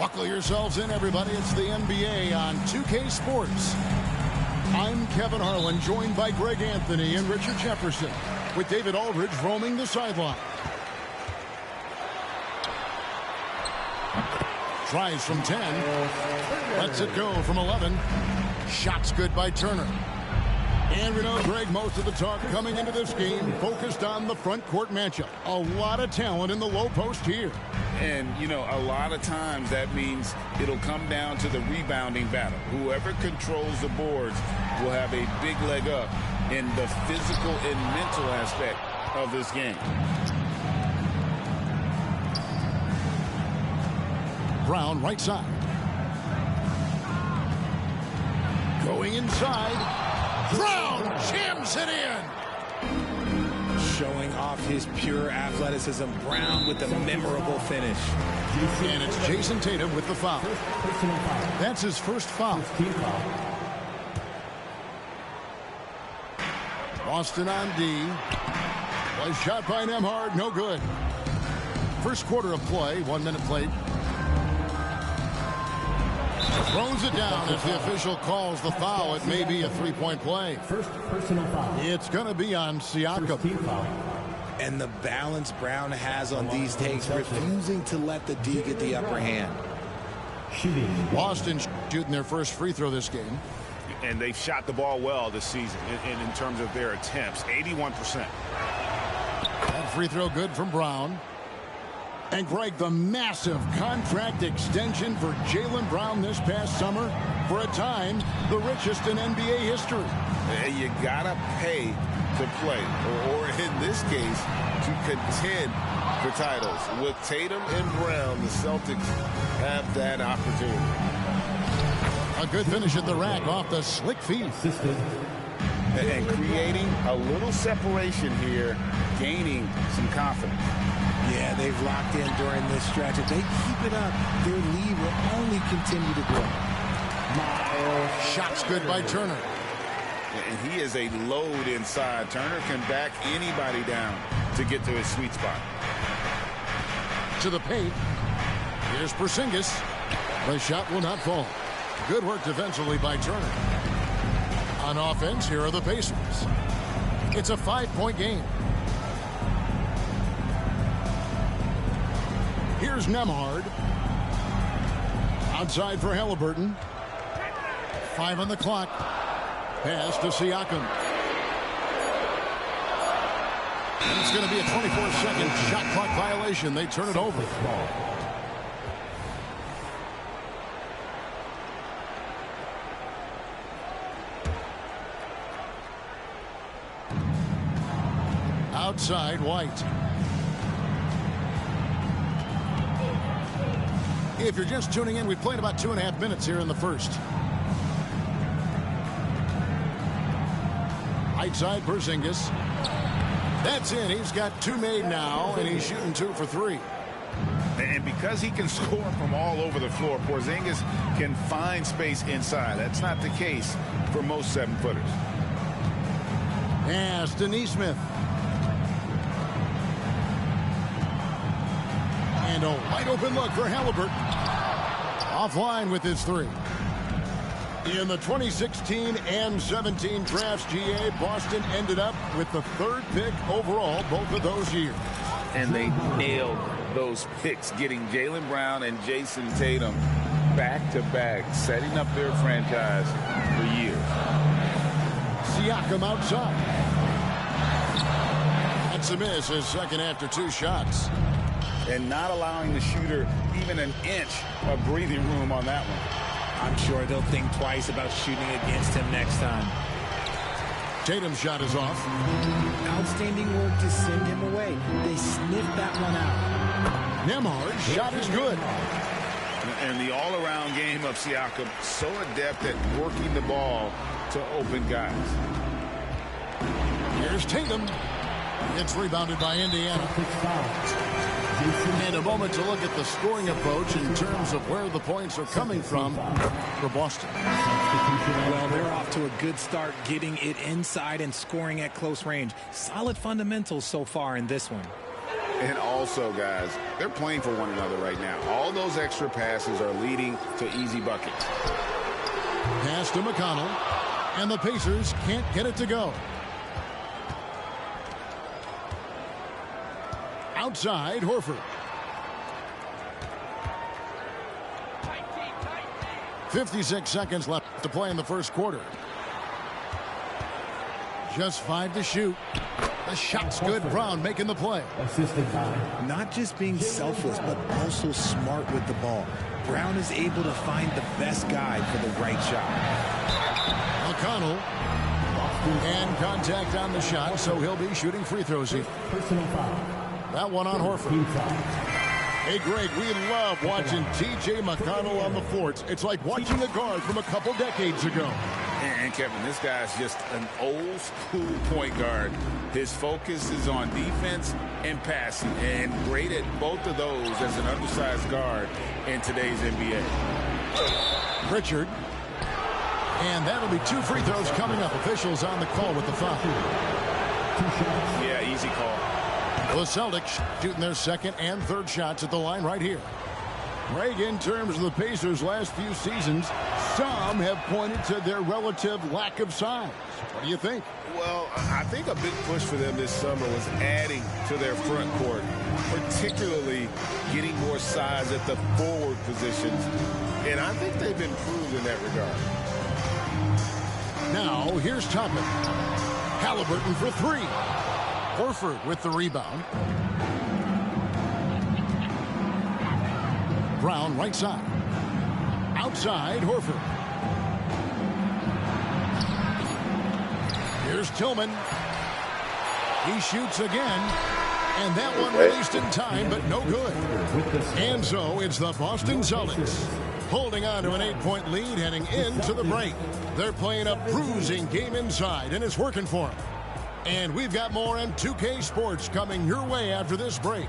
Buckle yourselves in, everybody. It's the NBA on 2K Sports. I'm Kevin Harlan, joined by Greg Anthony and Richard Jefferson, with David Aldridge roaming the sideline. Tries from 10. Lets it go from 11. Shots good by Turner. And we know, Greg, most of the talk coming into this game focused on the front court matchup. A lot of talent in the low post here. And, you know, a lot of times that means it'll come down to the rebounding battle. Whoever controls the boards will have a big leg up in the physical and mental aspect of this game. Brown, right side. Going inside. Brown jams it in. Showing off his pure athleticism. Brown with the memorable finish. And it's Jason Tatum with the foul. That's his first foul. Boston on D. Was shot by Nembhard. No good. First quarter of play. 1 minute played. Throws it down as the official calls the foul. It may be a three-point play. First personal foul. It's going to be on Siakam. And the balance Brown has on these takes, refusing to let the D get the upper hand. Boston shooting their first free throw this game. And they've shot the ball well this season in terms of their attempts. 81%. That free throw good from Brown. And, Greg, the massive contract extension for Jaylen Brown this past summer, for a time, the richest in NBA history. You got to pay to play, or in this case, to contend for titles. With Tatum and Brown, the Celtics have that opportunity. A good finish at the rack off the slick feet. And creating a little separation here, gaining some confidence. Yeah, they've locked in during this stretch. If they keep it up, their lead will only continue to grow. Shots good by Turner. And he is a load inside. Turner can back anybody down to get to his sweet spot. To the paint. Here's Porzingis. The shot will not fall. Good work defensively by Turner. On offense, here are the Pacers. It's a 5-point game. Here's Nembhard. Outside for Halliburton. 5 on the clock. Pass to Siakam. It's going to be a 24-second shot clock violation. They turn it over. Outside, White. If you're just tuning in, we've played about 2.5 minutes here in the first. Right side, Porzingis. That's in. He's got 2 made now, and he's shooting 2 for 3. And because he can score from all over the floor, Porzingis can find space inside. That's not the case for most 7-footers. Pass to Nesmith. And a wide open look for Halliburton. Offline with his 3. In the 2016 and 17 drafts, GA, Boston ended up with the 3rd pick overall both of those years. And they nailed those picks, getting Jaylen Brown and Jason Tatum back-to-back, setting up their franchise for years. Siakam outside. That's a miss, his second after 2 shots. And not allowing the shooter even an inch of breathing room on that one. I'm sure they'll think twice about shooting against him next time. Tatum's shot is off. Outstanding work to send him away. They sniffed that one out. Nembhard's shot is good. And the all-around game of Siakam, so adept at working the ball to open guys. Here's Tatum. It's rebounded by Indiana. And a moment to look at the scoring approach in terms of where the points are coming from for Boston. Well, they're off to a good start getting it inside and scoring at close range. Solid fundamentals so far in this one. And also, guys, they're playing for one another right now. All those extra passes are leading to easy buckets. Pass to McConnell, and the Pacers can't get it to go. Outside, Horford. 56 seconds left to play in the first quarter. Just 5 to shoot. The shot's good. Brown making the play. Not just being selfless, but also smart with the ball. Brown is able to find the best guy for the right shot. McConnell. And contact on the shot, so he'll be shooting free throws here. That one on Horford. Hey, Greg, we love watching T.J. McConnell on the floor. It's like watching a guard from a couple decades ago. And Kevin, this guy's just an old school point guard. His focus is on defense and passing, and great at both of those as an undersized guard in today's NBA. Pritchard. And that'll be 2 free throws coming up. Officials on the call with the foul. Yeah, easy call. The Celtics shooting their second and third shots at the line right here. Greg, in terms of the Pacers' last few seasons, some have pointed to their relative lack of size. What do you think? Well, I think a big push for them this summer was adding to their front court, particularly getting more size at the forward positions. And I think they've improved in that regard. Now, here's Toppin. Halliburton for 3. Horford with the rebound. Brown right side. Outside, Horford. Here's Tillman. He shoots again. And that one released in time, but no good. And so it's the Boston Celtics holding on to an 8-point lead heading into the break. They're playing a bruising game inside, and it's working for them. And we've got more on 2K Sports coming your way after this break.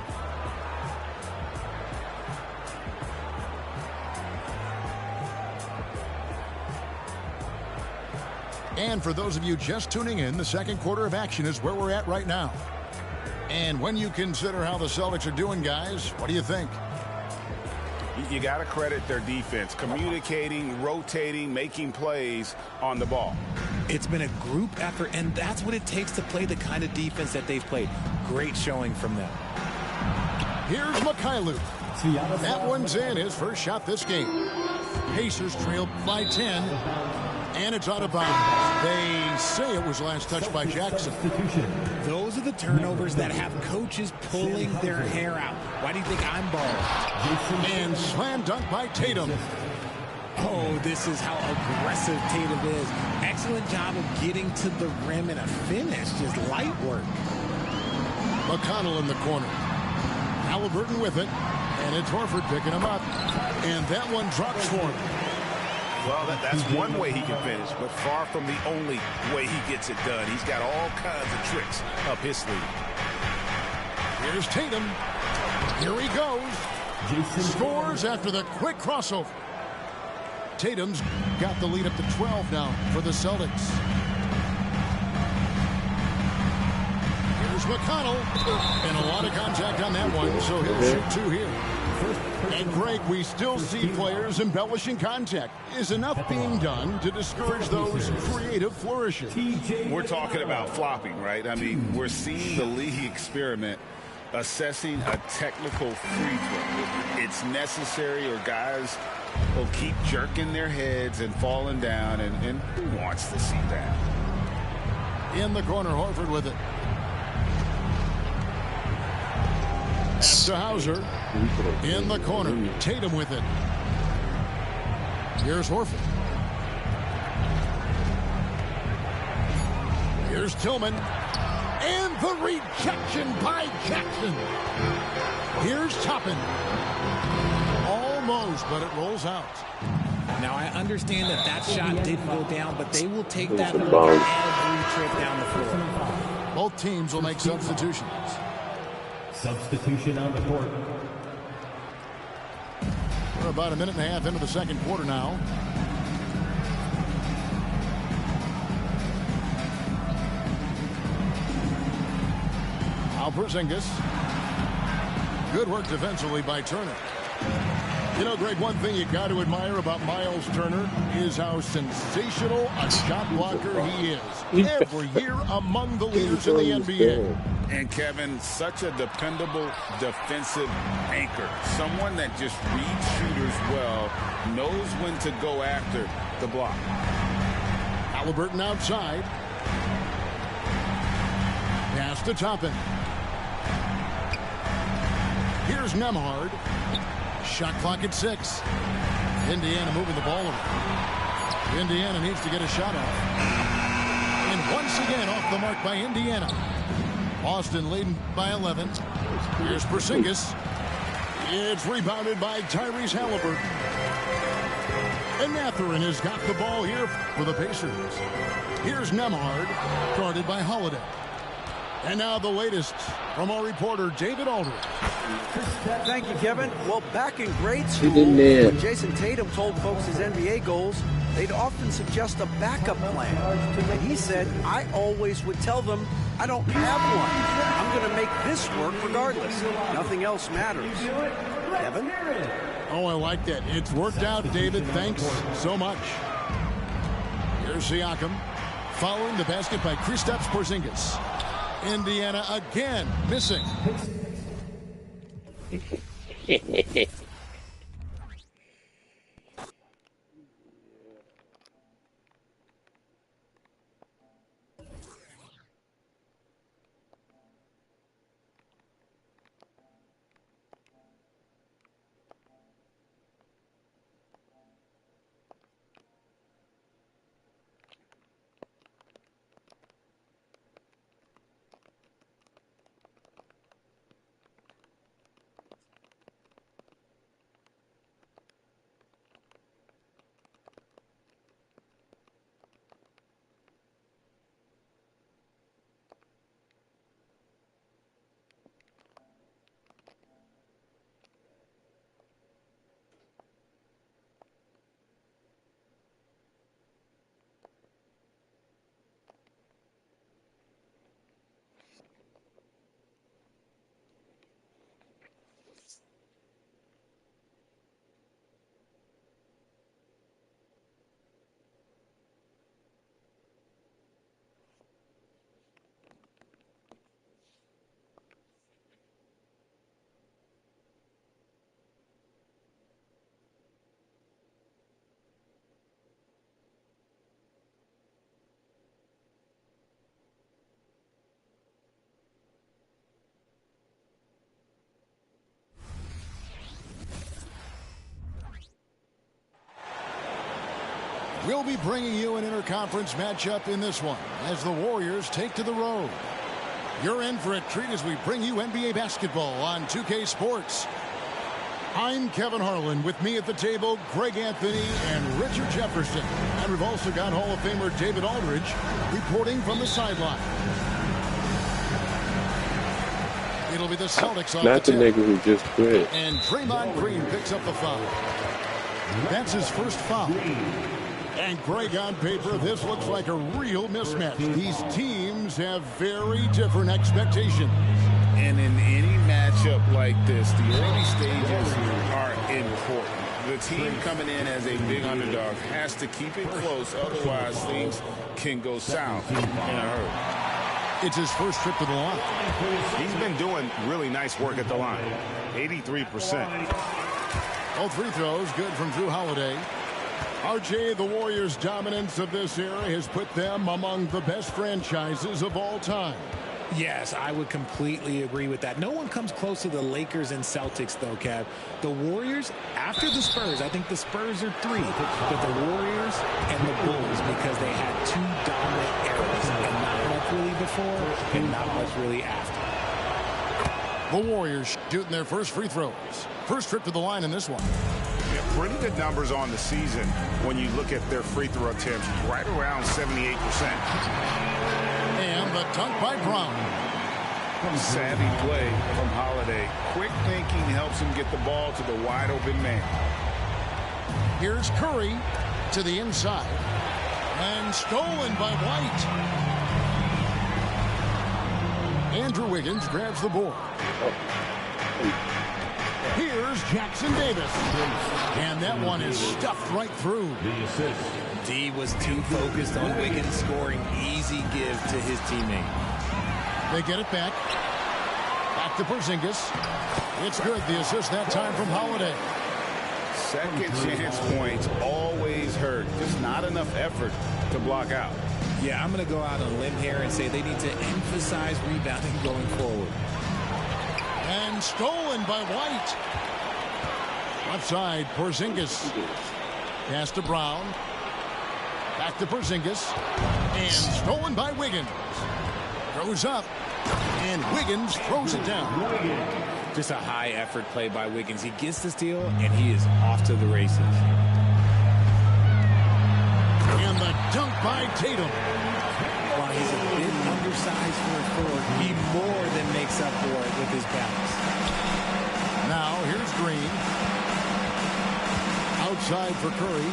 And for those of you just tuning in, the second quarter of action is where we're at right now. And when you consider how the Celtics are doing, guys, what do you think? You got to credit their defense, communicating, rotating, making plays on the ball. It's been a group effort, and that's what it takes to play the kind of defense that they've played. Great showing from them. Here's Mikhailuk. That one's in, his first shot this game. Pacers trail by 10, and it's out of bounds. They say it was last touched by Jackson. Those are the turnovers that have coaches pulling their hair out. Why do you think I'm balling? And slam dunk by Tatum. Oh, this is how aggressive Tatum is. Excellent job of getting to the rim and a finish. Just light work. McConnell in the corner. Halliburton with it. And it's Horford picking him up. And that one drops for him. Well, that's one way he can finish, but far from the only way he gets it done. He's got all kinds of tricks up his sleeve. Here's Tatum. Here he goes. Scores after the quick crossover. Tatum's got the lead up to 12 now for the Celtics. Here's McConnell. And a lot of contact on that one, so he'll shoot 2 here. And Greg, we still see players embellishing contact. Is enough being done to discourage those creative flourishes? We're talking about flopping, right? I mean, we're seeing the league experiment assessing a technical free throw. It's necessary, or guys will keep jerking their heads and falling down, and who wants to see that? In the corner, Horford with it. To Hauser. In the corner, Tatum with it. Here's Horford. Here's Tillman. And the rejection by Jackson. Here's Toppin. Almost, but it rolls out. Now, I understand that shot didn't go down, but they will take that look every trip down the floor. Both teams will make substitutions. Substitution on the court. We're about a minute and a half into the second quarter now. Porzingis. Good work defensively by Turner. You know, Greg, one thing you got to admire about Miles Turner is how sensational a shot blocker he is. Every year among the leaders in the NBA. And Kevin, such a dependable defensive anchor. Someone that just reads shooters well, knows when to go after the block. Halliburton outside. Pass to Toppin. Here's Nembhard. Shot clock at 6. Indiana moving the ball around. Indiana needs to get a shot off. And once again off the mark by Indiana. Boston leading by 11. Here's Porzingis. It's rebounded by Tyrese Halliburton. And Mathurin has got the ball here for the Pacers. Here's Nembhard, guarded by Holiday. And now the latest from our reporter, David Aldridge. Thank you, Kevin. Well, back in grade school, when Jason Tatum told folks his NBA goals, they'd often suggest a backup plan. And he said, I always would tell them, I don't have one. I'm going to make this work regardless. Nothing else matters. Kevin? Oh, I like that. It's worked out, David. Thanks so much. Here's Siakam. Following the basket by Kristaps Porzingis. Indiana again missing. We'll be bringing you an interconference matchup in this one as the Warriors take to the road. You're in for a treat as we bring you NBA basketball on 2K Sports. I'm Kevin Harlan. With me at the table, Greg Anthony and Richard Jefferson. And we've also got Hall of Famer David Aldridge reporting from the sideline. It'll be the Celtics off Not the nigga who just quit. And Draymond Green picks up the foul. That's his first foul. And Greg, on paper, this looks like a real mismatch. These teams have very different expectations. And in any matchup like this, the early stages are important. The team coming in as a big underdog has to keep it close, otherwise things can go south in a hurry. It's his first trip to the line. He's been doing really nice work at the line. 83%. All free throws good from Drew Holiday. RJ, the Warriors' dominance of this era has put them among the best franchises of all time. Yes, I would completely agree with that. No one comes close to the Lakers and Celtics, though, Kev. The Warriors, after the Spurs, I think the Spurs are 3, but the Warriors and the Bulls, because they had 2 dominant eras, and not much really before, and not much really after. The Warriors shooting their first free throws. First trip to the line in this one. Yeah, pretty good numbers on the season when you look at their free throw attempts, right around 78%. And the dunk by Brown. Savvy play from Holiday. Quick thinking helps him get the ball to the wide open man. Here's Curry to the inside. And stolen by White. Andrew Wiggins grabs the board. Here's Jackson Davis. And that one is stuffed right through. The assist. D was too focused on Wiggins scoring. Easy give to his teammate. They get it back. Back to Porzingis. It's good. The assist that time from Holiday. Second chance points always hurt. Just not enough effort to block out. Yeah, I'm going to go out on a limb here and say they need to emphasize rebounding going forward. And stolen by White. Left side, Porzingis. Pass to Brown. Back to Porzingis. And stolen by Wiggins. Goes up. And Wiggins throws it down. Just a high-effort play by Wiggins. He gets the steal, and he is off to the races. And the dunk by Tatum. While he's a bit undersized for a forward, he more than makes up for it with his balance. Now, here's Green. Outside for Curry.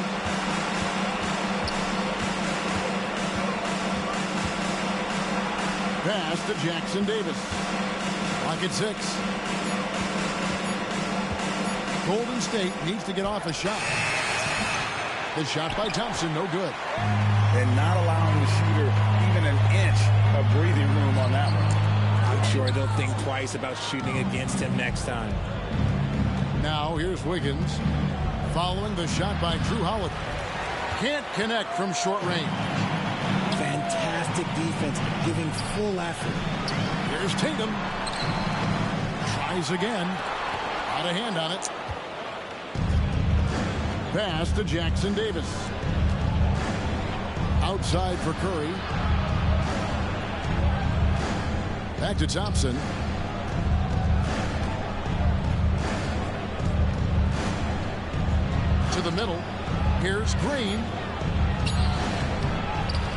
Pass to Jackson Davis. Clock at 6. Golden State needs to get off a shot. The shot by Thompson, no good. And not allowing the shooter even an inch of breathing room on that one. I'm sure they'll think twice about shooting against him next time. Now here's Wiggins following the shot by Drew Holiday. Can't connect from short range. Fantastic defense, giving full effort. Here's Tatum. Tries again. Out of hand on it. Pass to Jackson Davis. Outside for Curry. Back to Thompson. To the middle. Here's Green.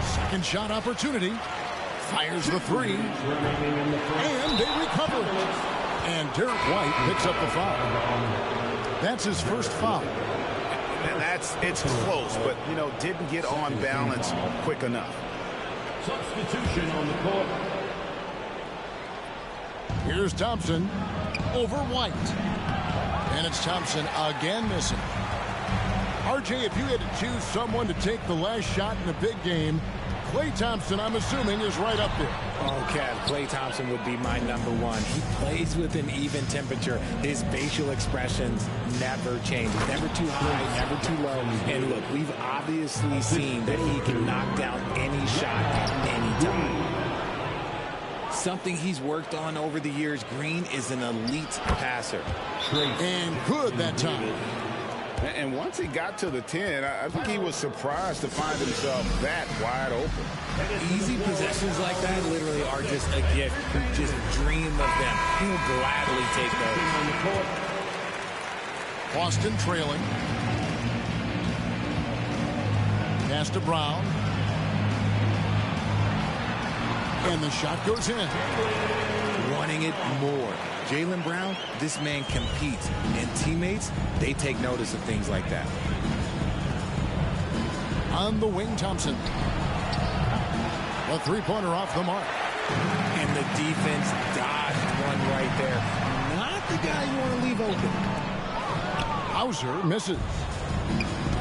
Second shot opportunity. Fires the three. And they recover. And Derek White picks up the foul. That's his first foul. And it's close, but, you know, didn't get on balance quick enough. Substitution on the court. Here's Thompson over White. And it's Thompson again missing. RJ, if you had to choose someone to take the last shot in a big game, Klay Thompson, I'm assuming, is right up there. Oh, Kev, Klay Thompson would be my #1. He plays with an even temperature. His facial expressions never change. Never too high, never too low. And look, we've obviously seen that he can knock down any shot at any time. Something he's worked on over the years. Green is an elite passer. And good that time. And once he got to the 10, I think he was surprised to find himself that wide open. Easy possessions like that literally are just a gift. You just dream of them. He'll gladly take those. Boston trailing. Pass to Brown. And the shot goes in. Wanting it more. Jaylen Brown, this man competes. And teammates, they take notice of things like that. On the wing, Thompson. A three-pointer off the mark. And the defense dodged one right there. Not the guy you want to leave open. Hauser misses.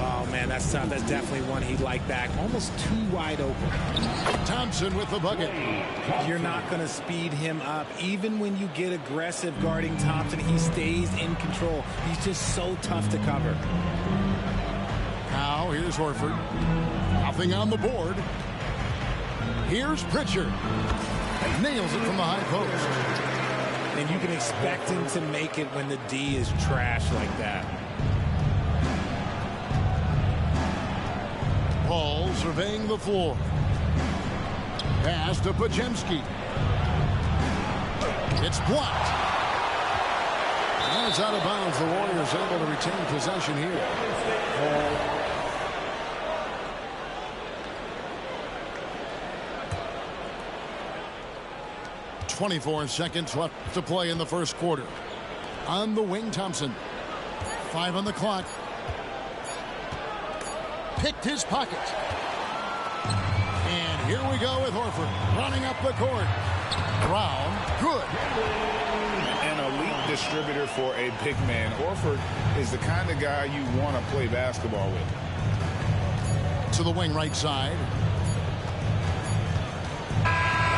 Oh, man, that's tough. That's definitely one he'd like back. Almost too wide open. Thompson with the bucket. You're not going to speed him up. Even when you get aggressive guarding Thompson, he stays in control. He's just so tough to cover. Now, here's Horford. Nothing on the board. Here's Pritchard. Nails it from the high post. And you can expect him to make it when the D is trash like that. Paul surveying the floor. Pass to Pajemski. It's blocked. And it's out of bounds. The Warriors able to retain possession here. 24 seconds left to play in the first quarter. On the wing, Thompson. 5 on the clock. Picked his pocket. And here we go with Horford running up the court. Brown, good. And elite distributor for a big man. Horford is the kind of guy you want to play basketball with. To the wing right side.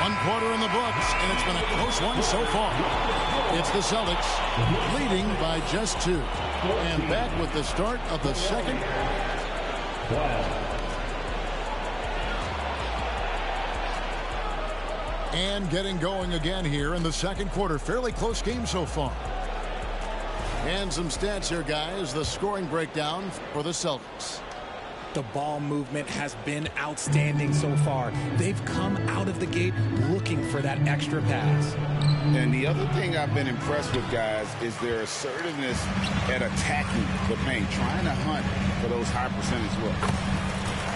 1 quarter in the books, and it's been a close one so far. It's the Celtics leading by just 2. And back with the start of the second. And getting going again here in the second quarter. Fairly close game so far. And some stats here, guys. The scoring breakdown for the Celtics. The ball movement has been outstanding so far. They've come out of the gate looking for that extra pass. And the other thing I've been impressed with, guys, is their assertiveness at attacking the paint, trying to hunt for those high percentage looks.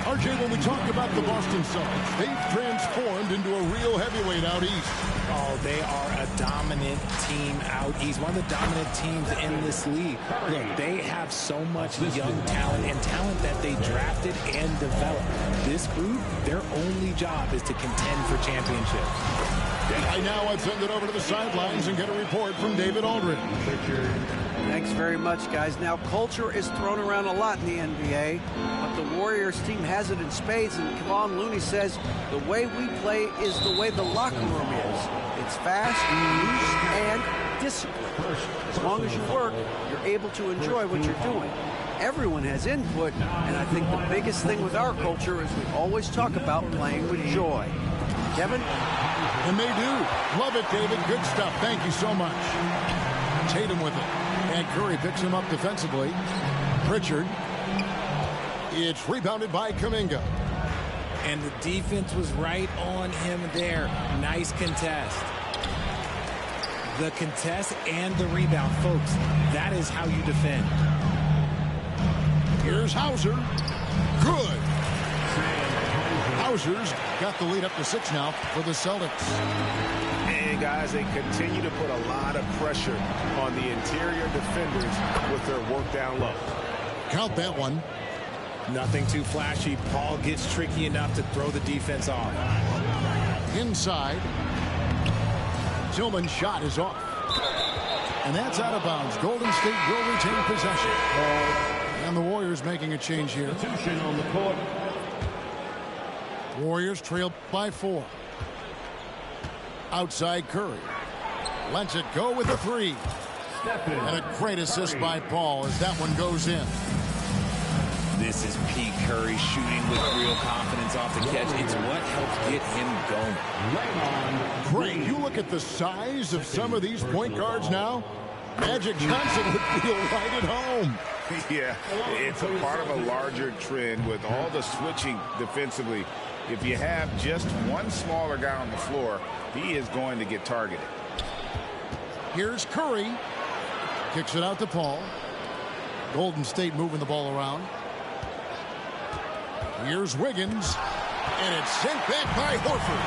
RJ, when we talk about the Boston Celtics, they've transformed into a real heavyweight out east. Oh, they are a dominant team out east. One of the dominant teams in this league. Look, they have so much young talent and talent that they drafted and developed. This group, their only job is to contend for championships. Right now, I'd send it over to the sidelines and get a report from David Aldridge. Thanks very much, guys. Now, culture is thrown around a lot in the NBA, but the Warriors team has it in spades, and Kevon Looney says the way we play is the way the locker room is. It's fast, loose, and disciplined. As long as you work, you're able to enjoy what you're doing. Everyone has input, and I think the biggest thing with our culture is we always talk about playing with joy. Kevin? And they do. Love it, David. Good stuff. Thank you so much. Tatum with it. And Curry picks him up defensively. Pritchard. It's rebounded by Kuminga. And the defense was right on him there. Nice contest. The contest and the rebound, folks. That is how you defend. Here's Hauser. Good. Hauser's got the lead up to 6 now for the Celtics. And guys, they continue to put a lot of pressure on the interior defenders with their work down low. Count that one. Nothing too flashy. Paul gets tricky enough to throw the defense off. Inside. Tillman's shot is off. And that's out of bounds. Golden State will retain possession. And the Warriors making a change here. Substitution on the court. Warriors trail by 4. Outside Curry. Lets it go with the 3. And a great assist by Paul as that one goes in. This is Pete Curry shooting with real confidence off the catch. It's what helps get him going. Great. You look at the size of some of these point guards now. Magic Johnson would feel right at home. Yeah, it's a part of a larger trend with all the switching defensively. If you have just one smaller guy on the floor, he is going to get targeted. Here's Curry. Kicks it out to Paul. Golden State moving the ball around. Here's Wiggins. And it's sent back by Horford.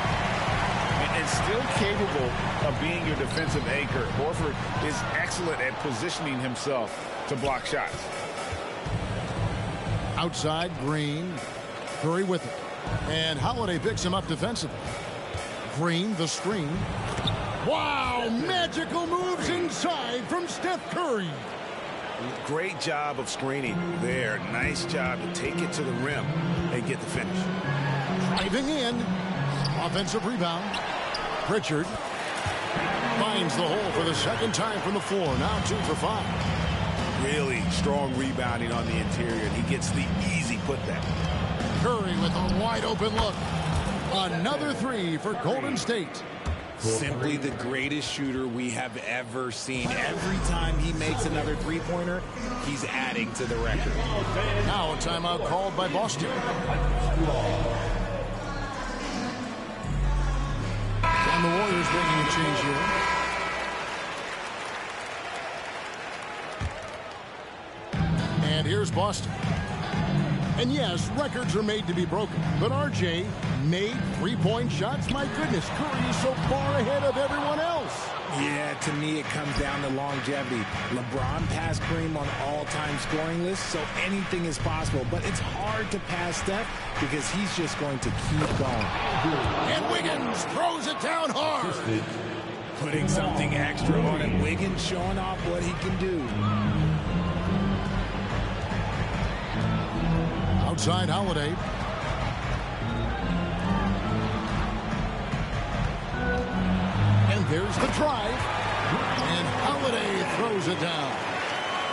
And still capable of being your defensive anchor. Horford is excellent at positioning himself to block shots. Outside, Green. Curry with it. And Holiday picks him up defensively. Green, the screen. Wow, magical moves inside from Steph Curry. Great job of screening there. Nice job to take it to the rim and get the finish. Driving in. Offensive rebound. Pritchard finds the hole for the second time from the floor. Now 2 for 5. Really strong rebounding on the interior, and he gets the easy putback. Curry with a wide open look. Another 3 for Golden State. Simply the greatest shooter we have ever seen. Every time he makes another three-pointer, he's adding to the record. Now a timeout called by Boston. And the Warriors making a change here. And here's Boston. And yes, records are made to be broken. But RJ made three-point shots. My goodness, Curry is so far ahead of everyone else. Yeah, to me, it comes down to longevity. LeBron passed Kareem on all-time scoring lists, so anything is possible. But it's hard to pass Steph because he's just going to keep going. And Wiggins throws it down hard. putting something extra on it. Wiggins showing off what he can do. Outside Holiday. And there's the drive. And Holiday throws it down.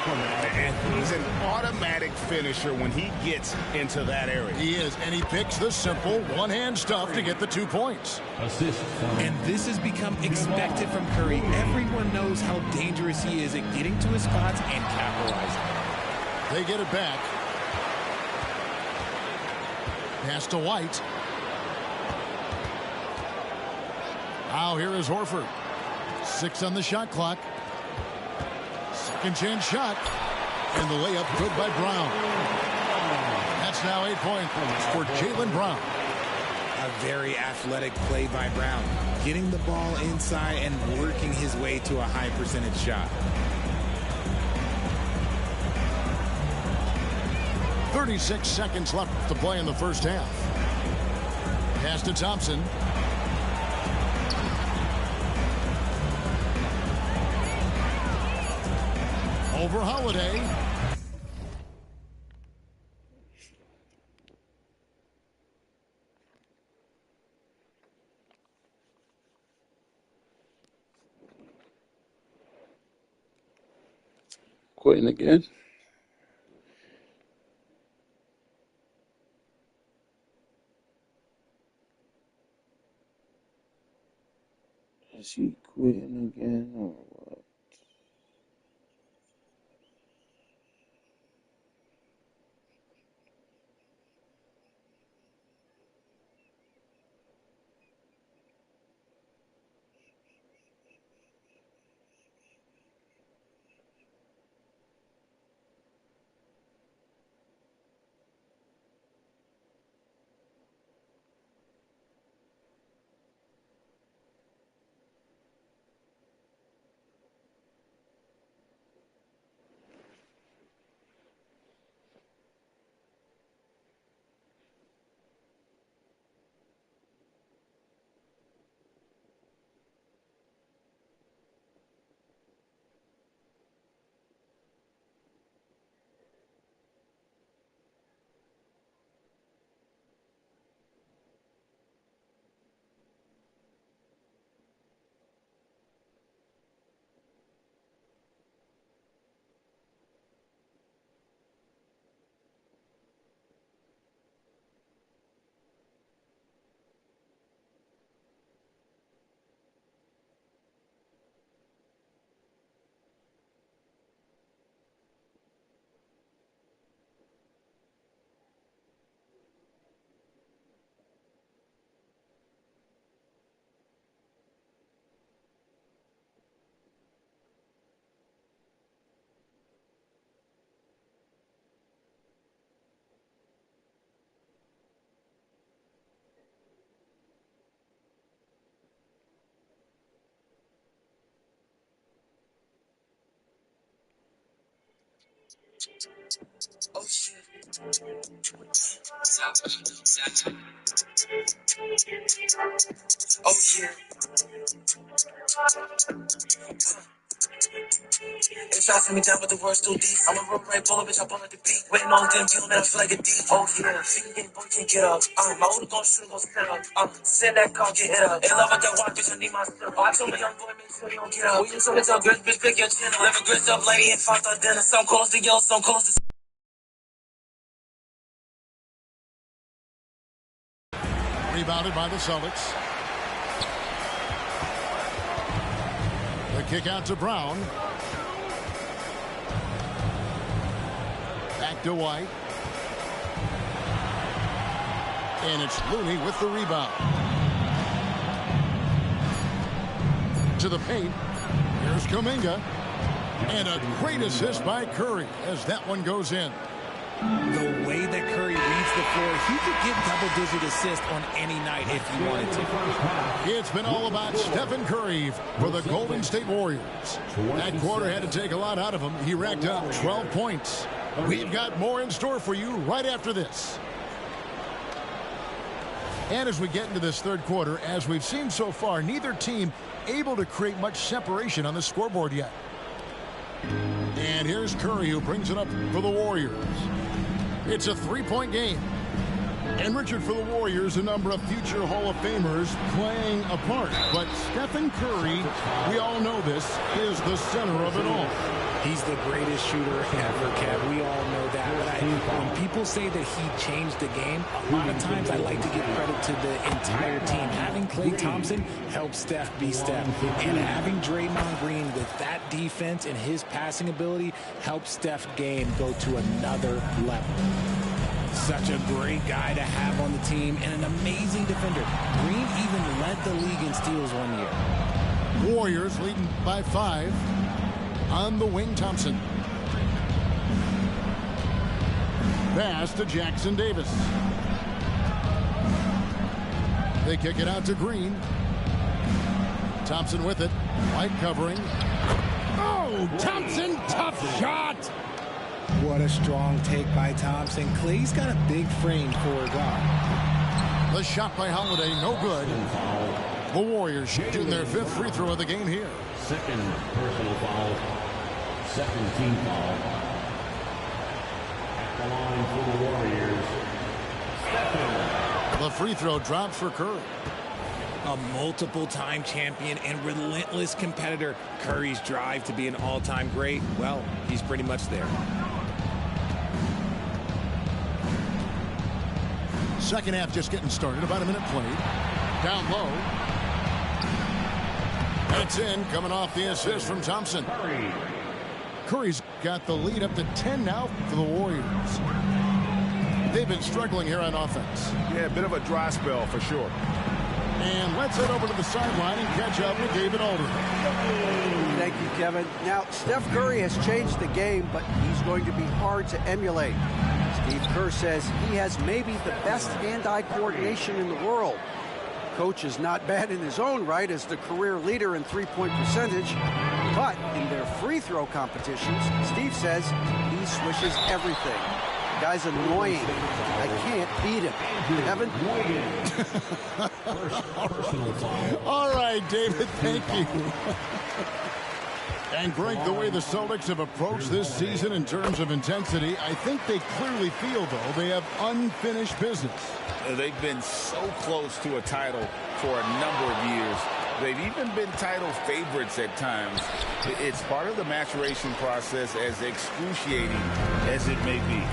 And he's an automatic finisher when he gets into that area. He is, and he picks the simple one-hand stuff to get the 2 points. And this has become expected from Curry. Everyone knows how dangerous he is at getting to his spots and capitalizing. They get it back. Pass to White. Now here is Horford. 6 on the shot clock. Second chance shot. And the layup good by Brown. That's now 8 points for Jaylen Brown. A very athletic play by Brown. Getting the ball inside and working his way to a high percentage shot. 36 seconds left to play in the first half. Pass to Thompson. Over Holiday. Quitting again. Is he quitting again or what? Oh shit. Oh yeah. They try to send me down, but the word's too deep. I'm a real right baller, bitch, I ball at the beat. Waiting on them, you man, I feel like a deep. Oh yeah, figure game, boy, can't get up. My older gon' shoot, gon' set up. Send that car, get hit up. They love it, that walk, bitch, I need my stuff. I told my young boy, make sure you don't get up. We just told tell girls, bitch, pick your chin up. Live a grist up, lady, and fucked up dinner. Some close to yo, some close to. Rebounded by the Celtics. The kick out to Brown. Back to White. And it's Looney with the rebound. To the paint. Here's Kuminga. And a great assist by Curry as that one goes in. The way that Curry reads the floor, he could get double-digit assists on any night if he wanted to. It's been all about Stephen Curry for the Golden State Warriors. That quarter had to take a lot out of him. He racked up 12 points. We've got more in store for you right after this. And as we get into this third quarter, as we've seen so far, neither team able to create much separation on the scoreboard yet. And here's Curry, who brings it up for the Warriors. It's a three-point game. And Richard, for the Warriors, a number of future Hall of Famers playing a part. But Stephen Curry, we all know this, is the center of it all. He's the greatest shooter ever, Kev. We all know that. But when people say that he changed the game, a lot of times I like to give credit to the entire team. Having Klay Thompson help Steph be Steph. And having Draymond Green with that defense and his passing ability help Steph's game go to another level. Such a great guy to have on the team and an amazing defender. Green even led the league in steals one year. Warriors leading by 5. On the wing, Thompson. Pass to Jackson Davis. They kick it out to Green. Thompson with it. White covering. Oh, Thompson, tough shot. What a strong take by Thompson. Clay's got a big frame for a guard. The shot by Holiday, no good. The Warriors shooting their 5th free throw of the game here. Second personal foul. Second team foul. At the line for the Warriors. Stephen. The free throw drops for Curry. A multiple-time champion and relentless competitor. Curry's drive to be an all-time great, well, he's pretty much there. Second half just getting started. About a minute played. Down low. That's in, coming off the assist from Thompson. Curry's got the lead up to 10 now for the Warriors. They've been struggling here on offense. Yeah, a bit of a dry spell for sure. And let's head over to the sideline and catch up with David Aldridge. Thank you, Kevin. Now, Steph Curry has changed the game, but he's going to be hard to emulate. Steve Kerr says he has maybe the best hand-eye coordination in the world. Coach is not bad in his own right as the career leader in three-point percentage, but in their free throw competitions, Steve says he swishes everything. The guy's annoying. I can't beat him. Kevin? All right, David, thank you. And Greg, the way the Celtics have approached this season in terms of intensity, I think they clearly feel, though, they have unfinished business. They've been so close to a title for a number of years. They've even been title favorites at times. It's part of the maturation process, as excruciating as it may be.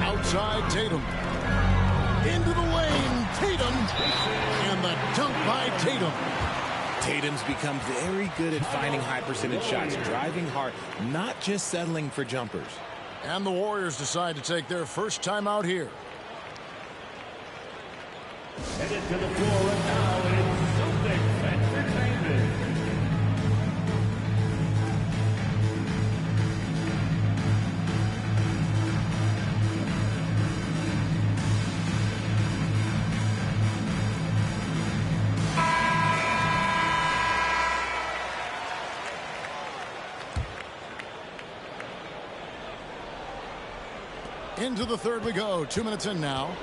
Outside Tatum. Into the lane, Tatum. And the dunk by Tatum. Tatum's become very good at finding high percentage shots, driving hard, not just settling for jumpers. And the Warriors decide to take their first time out here. Headed to the floor and now it's Celtics Entertainment. Into the third we go. 2 minutes in now.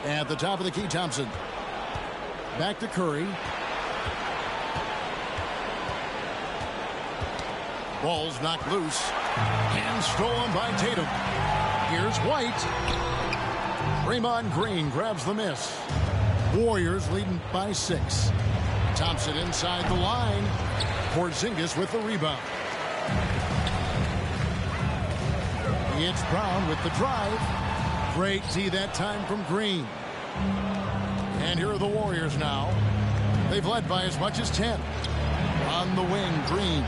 At the top of the key, Thompson. Back to Curry. Ball's knocked loose. And stolen by Tatum. Here's White. Draymond Green grabs the miss. Warriors leading by 6. Thompson inside the line. Porzingis with the rebound. It's Brown with the drive. Great D that time from Green. And here are the Warriors now. They've led by as much as 10. On the wing, Green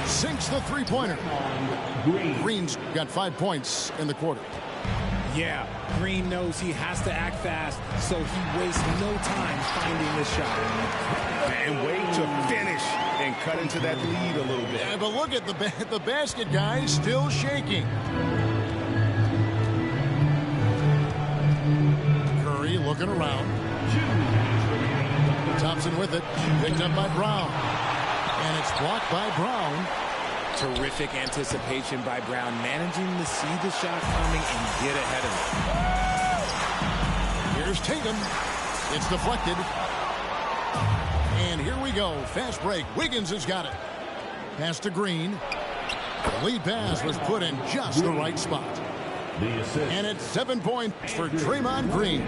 sinks the three-pointer. Green's got 5 points in the quarter. Yeah, Green knows he has to act fast, so he wastes no time finding the shot. And wait to finish and cut into that lead a little bit. Yeah, but look at the basket guy still shaking. Curry looking around. Thompson with it. Picked up by Brown. And it's blocked by Brown. Terrific anticipation by Brown, managing to see the shot coming and get ahead of it. Here's Tatum. It's deflected. And here we go. Fast break. Wiggins has got it. Pass to Green. The lead pass was put in just the right spot. And it's 7 points for Draymond Green.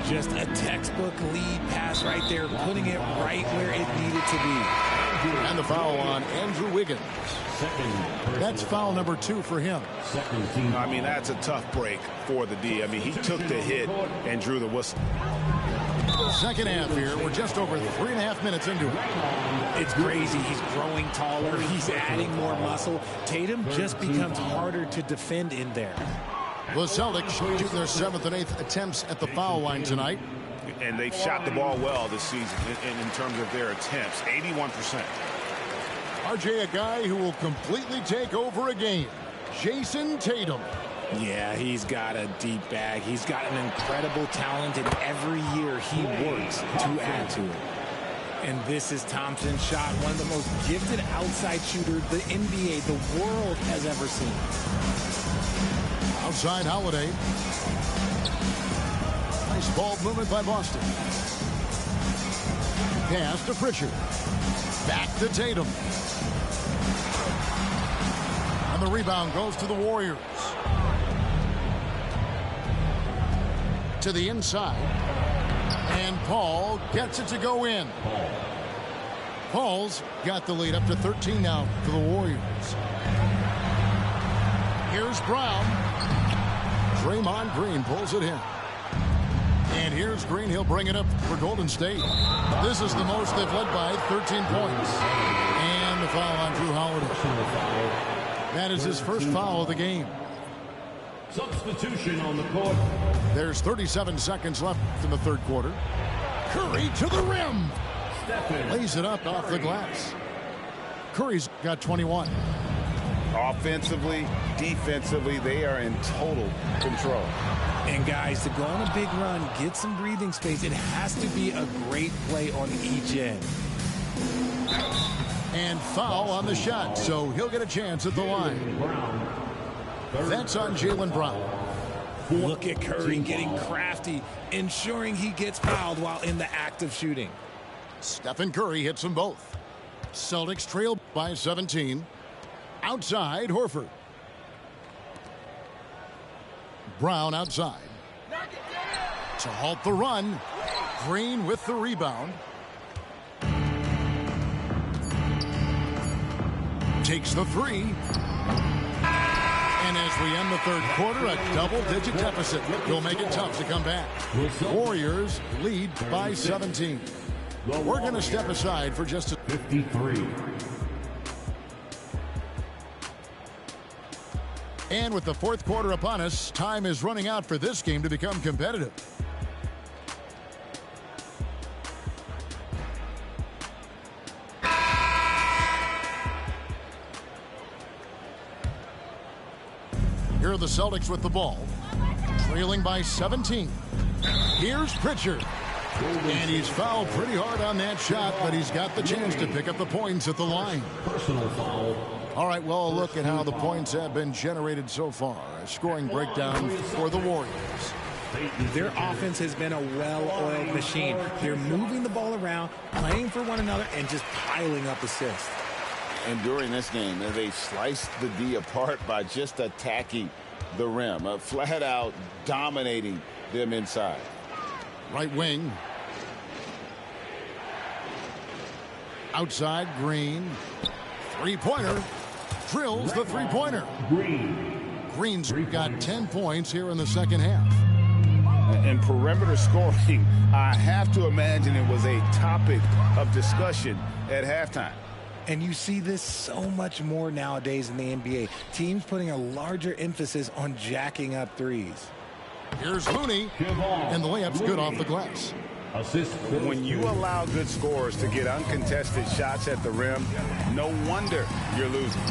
Just a textbook lead pass right there, putting it right where it needed to be. And the foul on Andrew Wiggins. That's foul number 2 for him. I mean, that's a tough break for the D. I mean, he took the hit and drew the whistle. Second half here. We're just over 3.5 minutes into it. It's crazy. He's growing taller. He's adding more muscle. Tatum just becomes harder to defend in there. The Celtics shooting their 7th and 8th attempts at the foul line tonight. And they've shot the ball well this season in terms of their attempts. 81%. RJ, a guy who will completely take over a game. Jason Tatum. Yeah, he's got a deep bag. He's got an incredible talent, and every year he works to add to it. And this is Thompson's shot, one of the most gifted outside shooters the NBA, the world has ever seen. Outside Holiday. Nice ball movement by Boston. Pass to Pritchard. Back to Tatum. And the rebound goes to the Warriors. To the inside. And Paul gets it to go in. Paul's got the lead up to 13 now for the Warriors. Here's Brown. Draymond Green pulls it in. And here's Green. He'll bring it up for Golden State. This is the most they've led by, 13 points. And the foul on Drew Holiday. That is his first foul of the game. Substitution on the court. There's 37 seconds left in the third quarter. Curry to the rim. Lays it up off the glass. Curry's got 21. Offensively, defensively, they are in total control. And guys, to go on a big run, get some breathing space, it has to be a great play on each end. And foul on the shot, so he'll get a chance at the line. That's on Jaylen Brown. Look at Curry getting crafty, ensuring he gets fouled while in the act of shooting. Stephen Curry hits them both. Celtics trail by 17. Outside, Horford. Brown outside. To halt the run. Green with the rebound. Takes the three. And as we end the third quarter, a double-digit deficit will make it tough to come back. Warriors lead by 17. We're going to step aside for just a 53. And with the fourth quarter upon us, time is running out for this game to become competitive. Here are the Celtics with the ball, trailing by 17. Here's Pritchard. And he's fouled pretty hard on that shot, but he's got the chance to pick up the points at the line. Personal foul. All right, well, a look at how the points have been generated so far. A scoring breakdown for the Warriors. Their offense has been a well-oiled machine. They're moving the ball around, playing for one another, and just piling up assists. And during this game, they sliced the D apart by just attacking the rim, flat out dominating them inside. Right wing. Outside, Green. Three-pointer. Drills the three-pointer. Green's got 10 points here in the second half. And perimeter scoring, I have to imagine it was a topic of discussion at halftime. And you see this so much more nowadays in the NBA. Teams putting a larger emphasis on jacking up threes. Here's Looney, and the layup's good off the glass. When you allow good scorers to get uncontested shots at the rim, no wonder you're losing.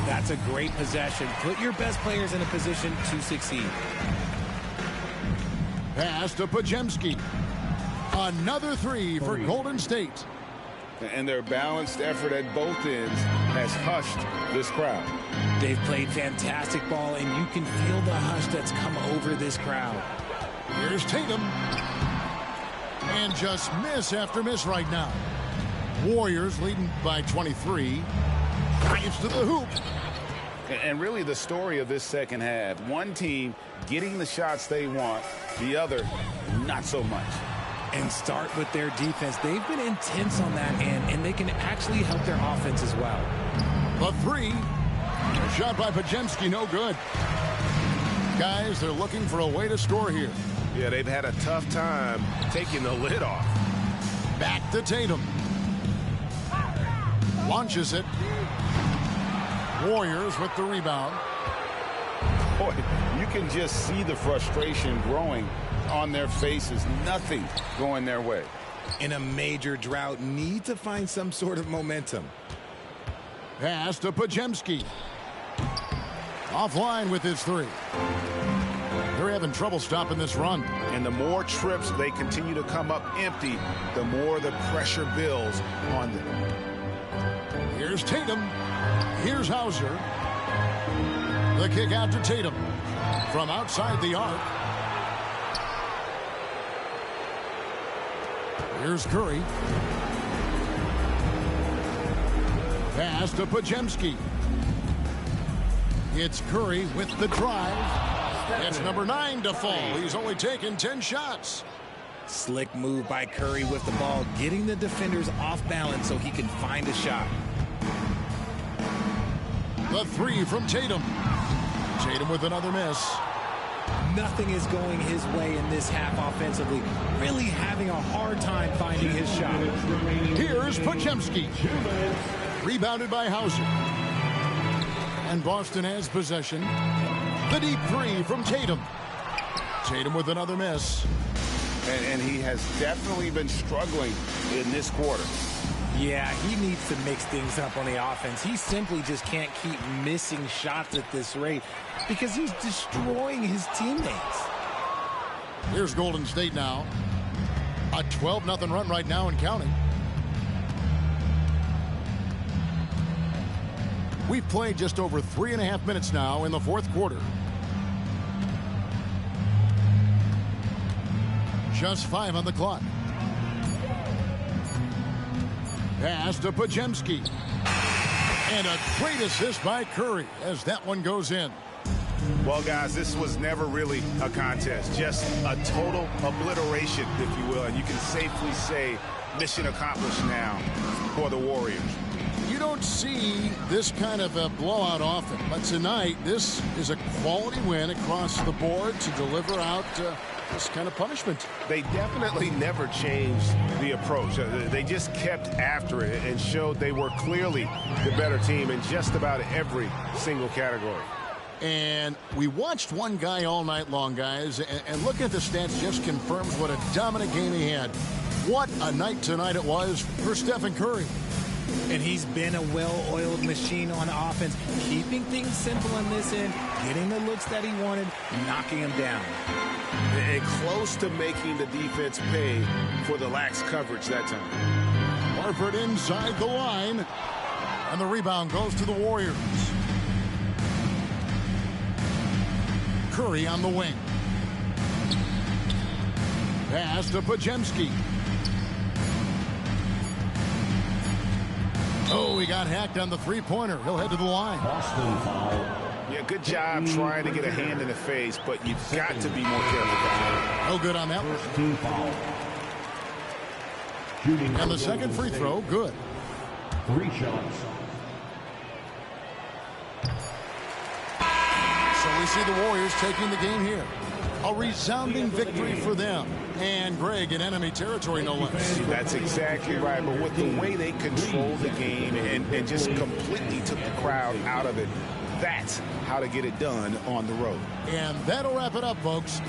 That's a great possession. Put your best players in a position to succeed. Pass to Podziemski. Another three for Golden State. And their balanced effort at both ends has hushed this crowd. They've played fantastic ball, and you can feel the hush that's come over this crowd. Here's Tatum. And just miss after miss right now. Warriors leading by 23. Drives to the hoop. And really the story of this second half, one team getting the shots they want, the other not so much. And start with their defense. They've been intense on that end, and they can actually help their offense as well. The three. Shot by Pajemski, no good. Guys, they're looking for a way to score here. Yeah, they've had a tough time taking the lid off. Back to Tatum. Launches it. Warriors with the rebound. Boy, you can just see the frustration growing on their faces. Nothing going their way. In a major drought, need to find some sort of momentum. Pass to Pajemski. Offline with his three. They're having trouble stopping this run. And the more trips they continue to come up empty, the more the pressure builds on them. Here's Tatum. Here's Hauser. The kick out to Tatum. From outside the arc. Here's Curry. Pass to Pajemski. It's Curry with the drive. It's number 9 to fall. He's only taken 10 shots. Slick move by Curry with the ball, getting the defenders off balance so he can find a shot. The three from Tatum. Tatum with another miss. Nothing is going his way in this half offensively. Really having a hard time finding his shot. Here's Pajemski. Rebounded by Hauser. And Boston has possession. The deep three from Tatum. Tatum with another miss. And he has definitely been struggling in this quarter. Yeah, he needs to mix things up on the offense. He simply just can't keep missing shots at this rate because he's destroying his teammates. Here's Golden State now. A 12-0 run right now and counting. We've played just over 3.5 minutes now in the fourth quarter. Just 5 on the clock. Pass to Pajemski. And a great assist by Curry as that one goes in. Well, guys, this was never really a contest. Just a total obliteration, if you will. And you can safely say mission accomplished now for the Warriors. You don't see this kind of a blowout often. But tonight, this is a quality win across the board to deliver out this kind of punishment. They definitely never changed the approach. They just kept after it and showed they were clearly the better team in just about every single category. And we watched one guy all night long, guys, and looking at the stats just confirms what a dominant game he had. What a night tonight it was for Stephen Curry. And he's been a well-oiled machine on offense, keeping things simple on this end, getting the looks that he wanted, knocking him down. And close to making the defense pay for the lax coverage that time. Horford inside the line. And the rebound goes to the Warriors. Curry on the wing. Pass to Pajemski. Oh, he got hacked on the three-pointer. He'll head to the line. Yeah, good job trying to get a hand in the face, but you've got to be more careful. No good on that one. And the second free throw, good. 3 shots. So we see the Warriors taking the game here. A resounding victory for them. And Greg in enemy territory, no less. That's exactly right. But with the way they controlled the game and just completely took the crowd out of it, that's how to get it done on the road. And that'll wrap it up, folks.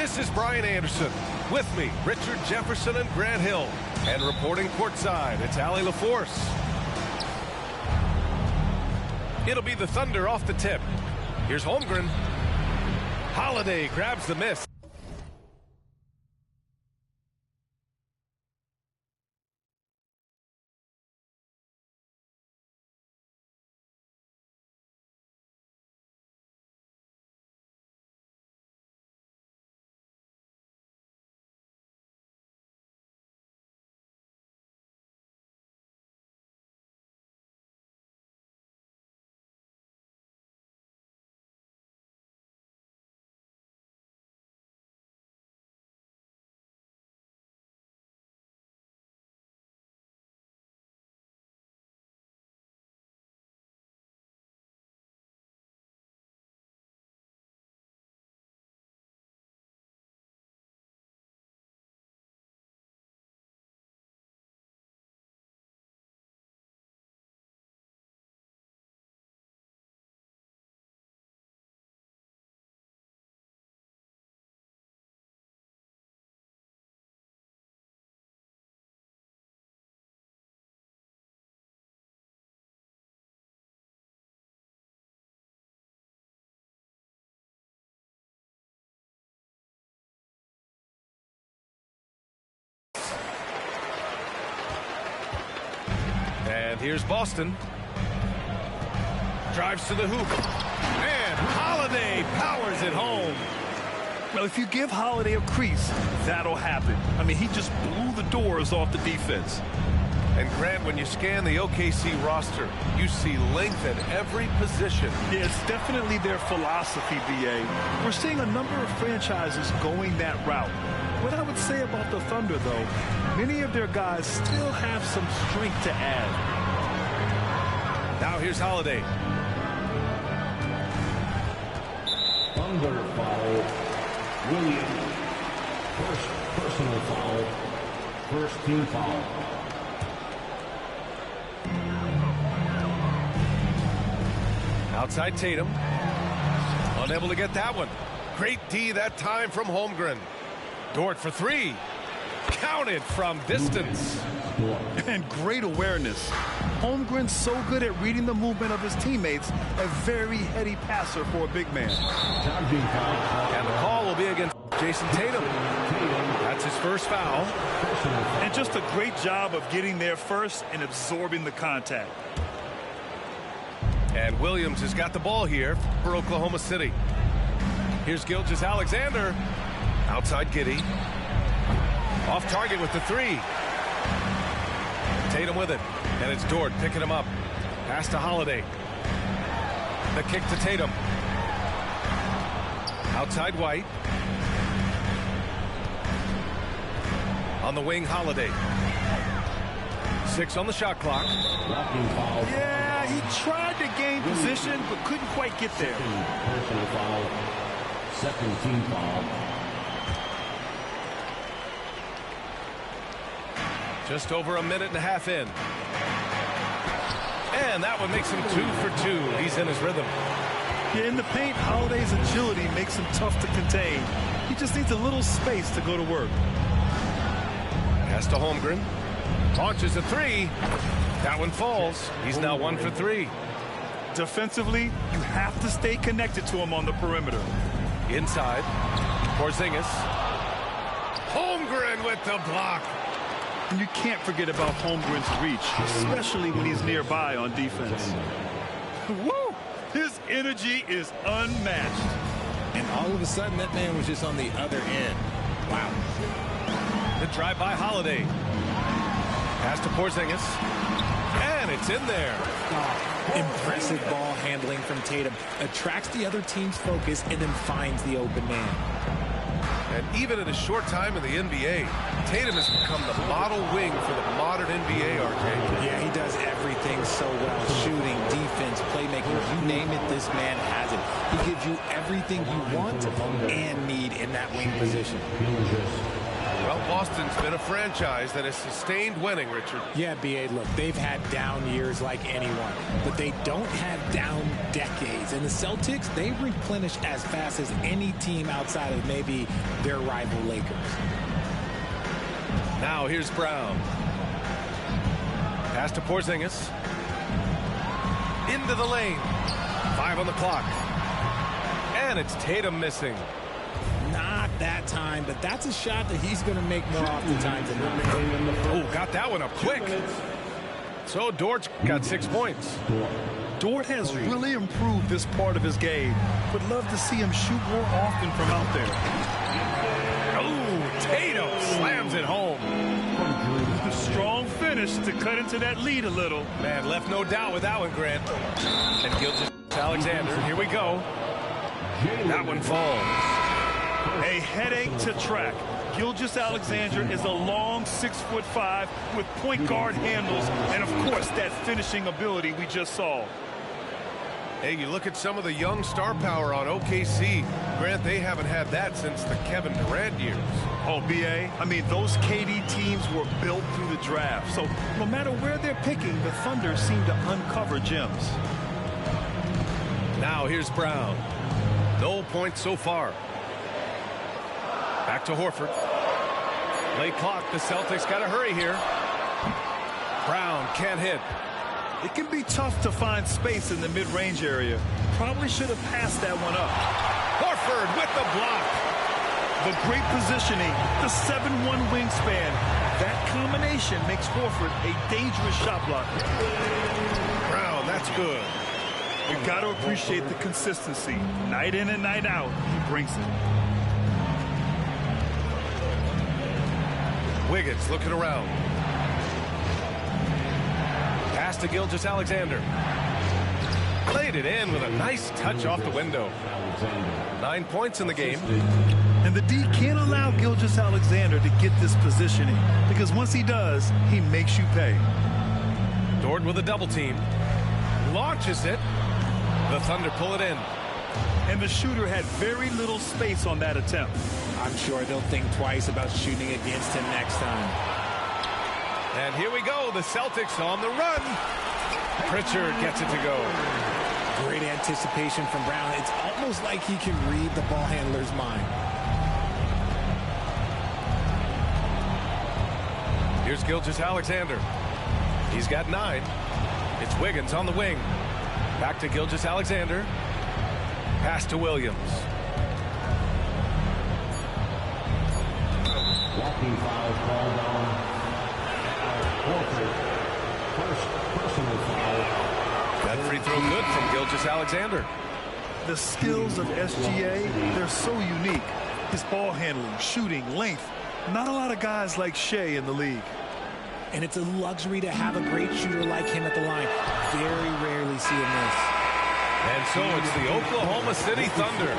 This is Brian Anderson. With me, Richard Jefferson and Grant Hill. And reporting courtside, it's Allie LaForce. It'll be the Thunder off the tip. Here's Holmgren. Holiday grabs the miss. And here's Boston. Drives to the hoop. And Holiday powers it home. Well, if you give Holiday a crease, that'll happen. I mean, he just blew the doors off the defense. And Grant, when you scan the OKC roster, you see length at every position. Yeah, it's definitely their philosophy, BA. We're seeing a number of franchises going that route. What I would say about the Thunder, though, many of their guys still have some strength to add. Now here's Holiday. Thunder foul. Williams. First personal foul. First team foul. Outside Tatum. Unable to get that one. Great D that time from Holmgren. Dort for three. Counted from distance. And great awareness. Holmgren's so good at reading the movement of his teammates. A very heady passer for a big man. And the call will be against Jason Tatum. That's his first foul. And just a great job of getting there first and absorbing the contact. And Williams has got the ball here for Oklahoma City. Here's Gilgeous-Alexander. Outside Giddey. Off target with the three. Tatum with it. And it's Dort picking him up. Pass to Holiday. The kick to Tatum. Outside White. On the wing, Holiday. 6 on the shot clock. Yeah, he tried to gain position, but couldn't quite get there. Personal foul. Second team foul. Just over a minute and a half in. And that one makes him 2 for 2. He's in his rhythm. Yeah, in the paint, Holiday's agility makes him tough to contain. He just needs a little space to go to work. Pass to Holmgren. Launches a three. That one falls. He's now 1 for 3. Defensively, you have to stay connected to him on the perimeter. Inside. Porzingis. Holmgren with the block. And you can't forget about Holmgren's reach, especially when he's nearby on defense. Woo! His energy is unmatched. And all of a sudden, that man was just on the other end. Wow. The drive by Holiday. Pass to Porzingis. And it's in there. Impressive ball handling from Tatum. Attracts the other team's focus and then finds the open man. And even in a short time in the NBA, Tatum has become the model wing for the modern NBA, RK. Yeah, he does everything so well. Shooting, defense, playmaking, you name it, this man has it. He gives you everything you want and need in that wing position. Well, Boston's been a franchise that has sustained winning, Richard. Yeah, B.A., look, they've had down years like anyone, but they don't have down decades. And the Celtics, they replenish as fast as any team outside of maybe their rival Lakers. Now here's Brown. Pass to Porzingis. Into the lane. 5 on the clock. And it's Tatum missing. Not that time, but that's a shot that he's going to make more often times than not. Oh, got that one up quick. So Dort's got 6 points. Dort has really improved this part of his game. Would love to see him shoot more often from out there. Oh, Tatum slams it home. A strong finish to cut into that lead a little. Man, left no doubt with that one, Grant. And Gilgeous-Alexander, here we go. That one falls. A headache to track. Gilgeous-Alexander is a long 6'5" with point guard handles and, of course, that finishing ability we just saw. Hey, you look at some of the young star power on OKC. Grant, they haven't had that since the Kevin Durant years. Oh, B.A., I mean, those KD teams were built through the draft. So no matter where they're picking, the Thunder seem to uncover gems. Now here's Brown. No points so far. Back to Horford. Late clock. The Celtics got to hurry here. Brown can't hit. It can be tough to find space in the mid-range area. Probably should have passed that one up. Horford with the block. The great positioning, the 7'1" wingspan. That combination makes Horford a dangerous shot blocker. Brown, that's good. We've got to appreciate the consistency. Night in and night out, he brings it. Wiggins looking around. Pass to Gilgeous-Alexander. Played it in with a nice touch off the window. 9 points in the game. And the D can't allow Gilgeous-Alexander to get this positioning, because once he does, he makes you pay. Dort with a double team. Launches it. The Thunder pull it in. And the shooter had very little space on that attempt. I'm sure they'll think twice about shooting against him next time. And here we go. The Celtics on the run. Pritchard gets it to go. Great anticipation from Brown. It's almost like he can read the ball handler's mind. Here's Gilgeous-Alexander. He's got 9. It's Wiggins on the wing. Back to Gilgeous-Alexander. Pass to Williams. Walking foul called on Horford. First personal foul. That free throw good from Gilgeous-Alexander. The skills of SGA, they're so unique. His ball handling, shooting, length. Not a lot of guys like Shea in the league. And it's a luxury to have a great shooter like him at the line. Very rarely see him miss. And so it's the Oklahoma City Thunder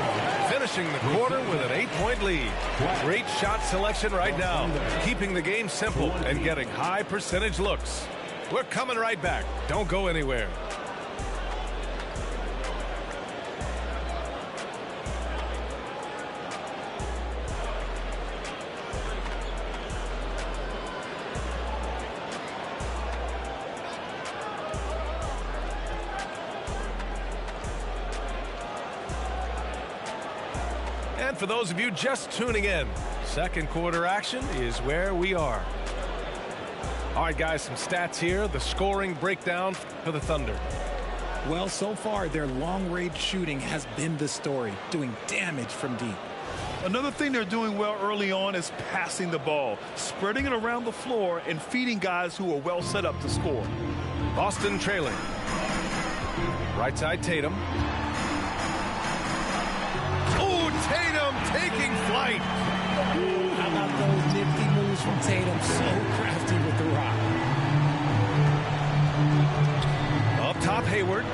finishing the quarter with an 8-point lead. Great shot selection right now, keeping the game simple and getting high percentage looks. We're coming right back. Don't go anywhere. And for those of you just tuning in, second quarter action is where we are. All right, guys, some stats here. The scoring breakdown for the Thunder. Well, so far, their long-range shooting has been the story, doing damage from deep. Another thing they're doing well early on is passing the ball, spreading it around the floor and feeding guys who are well set up to score. Boston trailing. Right side, Tatum. Oh, Tatum taking flight. How about those nifty moves from Tatum? So crafty with the rock. Up top, Hayward.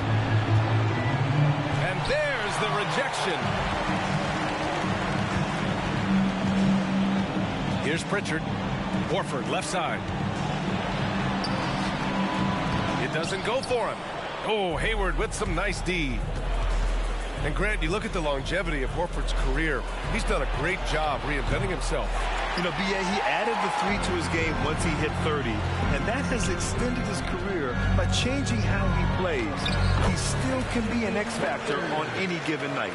And there's the rejection. Here's Pritchard. Horford, left side. It doesn't go for him. Oh, Hayward with some nice D. And Grant, you look at the longevity of Horford's career. He's done a great job reinventing himself. You know, B.A., he added the 3 to his game once he hit 30, and that has extended his career by changing how he plays. He still can be an X factor on any given night.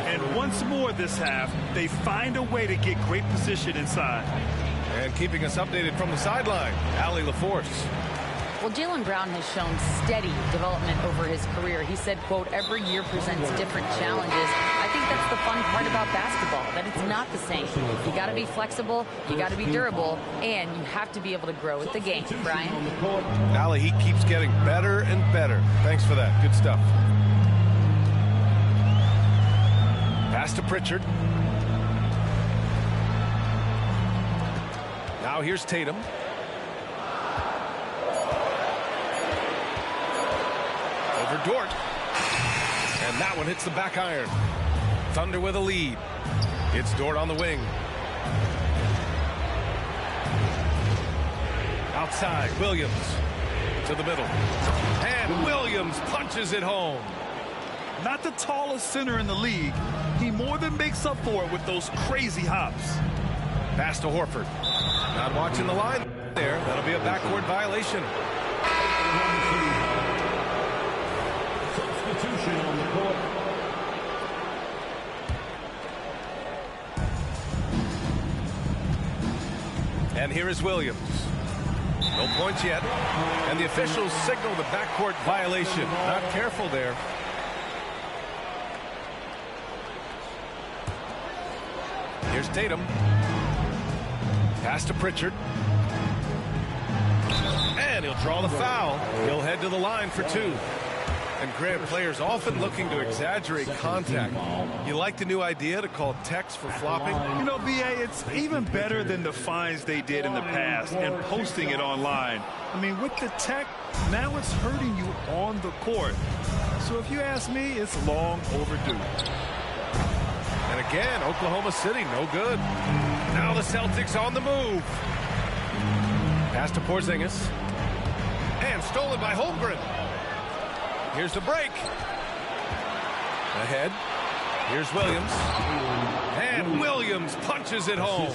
And once more this half, they find a way to get great position inside. And keeping us updated from the sideline, Allie LaForce. Well, Jaylen Brown has shown steady development over his career. He said, quote, every year presents different challenges. I think that's the fun part about basketball, that it's not the same. You got to be flexible, you got to be durable, and you have to be able to grow with the game. Brian? Allie, he keeps getting better and better. Thanks for that. Good stuff. Pass to Pritchard. Now here's Tatum. Over Dort. And that one hits the back iron. Thunder with a lead. It's Dort on the wing. Outside, Williams to the middle. And Williams punches it home. Not the tallest center in the league. He more than makes up for it with those crazy hops. Pass to Horford. Not watching the line there. That'll be a backcourt violation. Substitution on the court. And here is Williams. No points yet. And the officials signal the backcourt violation. Not careful there. Here's Tatum. Pass to Pritchard. And he'll draw the foul. He'll head to the line for 2. And Grant, players often looking to exaggerate contact. You like the new idea to call techs for flopping? You know, B.A., it's even better than the fines they did in the past and posting it online. I mean, with the tech, now it's hurting you on the court. So if you ask me, it's long overdue. And again, Oklahoma City, no good. Now the Celtics on the move. Pass to Porzingis. And stolen by Holmgren. Here's the break. Ahead. Here's Williams. And Williams punches it home.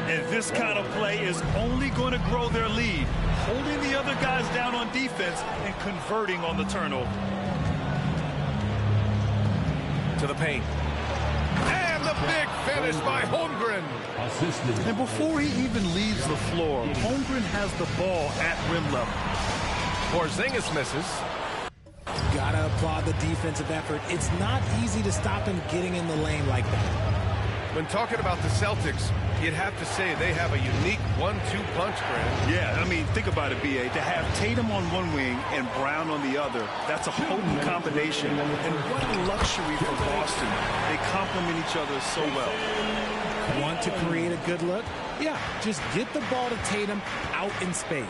And this kind of play is only going to grow their lead, holding the other guys down on defense and converting on the turnover. To the paint. And the big finish by Holmgren. And before he even leaves the floor, Holmgren has the ball at rim level. Porzingis misses. Gotta applaud the defensive effort. It's not easy to stop him getting in the lane like that. When talking about the Celtics, you'd have to say they have a unique 1-2 punch, Grant. Yeah, I mean, think about it, B.A. To have Tatum on one wing and Brown on the other, that's a potent combination. And what a luxury for Boston. They complement each other so well. Want to create a good look? Yeah, just get the ball to Tatum out in space.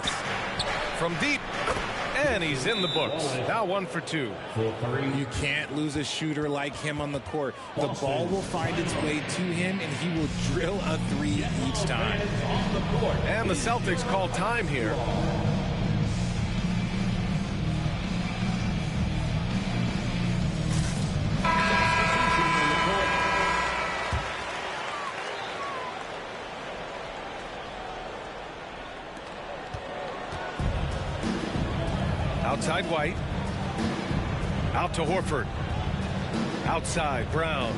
From deep. And he's in the books. Now 1 for 2. You can't lose a shooter like him on the court. The ball will find its way to him, and he will drill a 3 each time. And the Celtics call time here. Outside White. Out to Horford. Outside Brown.